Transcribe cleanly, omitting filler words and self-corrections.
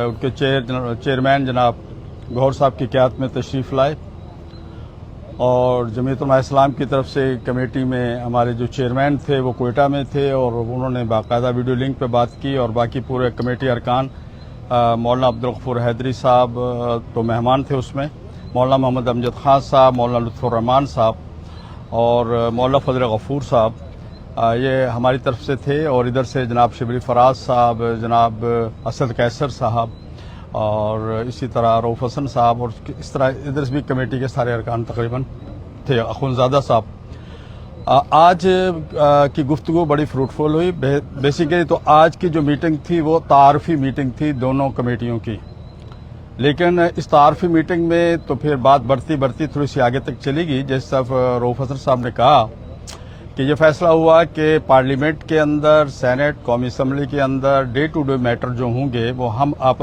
उनके चेयरमैन जनाब गौहर साहब की क़यादत में तशरीफ़ लाए और जमीयत उलमा इस्लाम की तरफ से कमेटी में हमारे जो चेयरमैन थे वो कोयटा में थे और उन्होंने बाकायदा वीडियो लिंक पे बात की और बाकी पूरे कमेटी अरकान मौलाना अब्दुल गफूर हैदरी साहब तो मेहमान थे उसमें, मौलाना मोहम्मद अमजद खान साहब, मौलाना लुत्फुर रहमान साहब और मौलाना फजल गफूर साहब, ये हमारी तरफ से थे और इधर से जनाब शिबली फराज साहब, जनाब असद कैसर साहब और इसी तरह रऊफ हसन साहब और इस तरह इधर से भी कमेटी के सारे अरकान तकरीबन थे, अखुनज़ादा साहब। आज की गुफ्तगू बड़ी फ्रूटफुल हुई। बेसिकली तो आज की जो मीटिंग थी वो तारफ़ी मीटिंग थी दोनों कमेटियों की, लेकिन इस तारफ़ी मीटिंग में तो फिर बात बढ़ती थोड़ी सी आगे तक चली गई। जैसे रऊफ हसन साहब ने कहा कि ये फैसला हुआ कि पार्लियामेंट के अंदर, सेनेट, कौमी असम्बली के अंदर डे टू डे मैटर जो होंगे वो हम आपस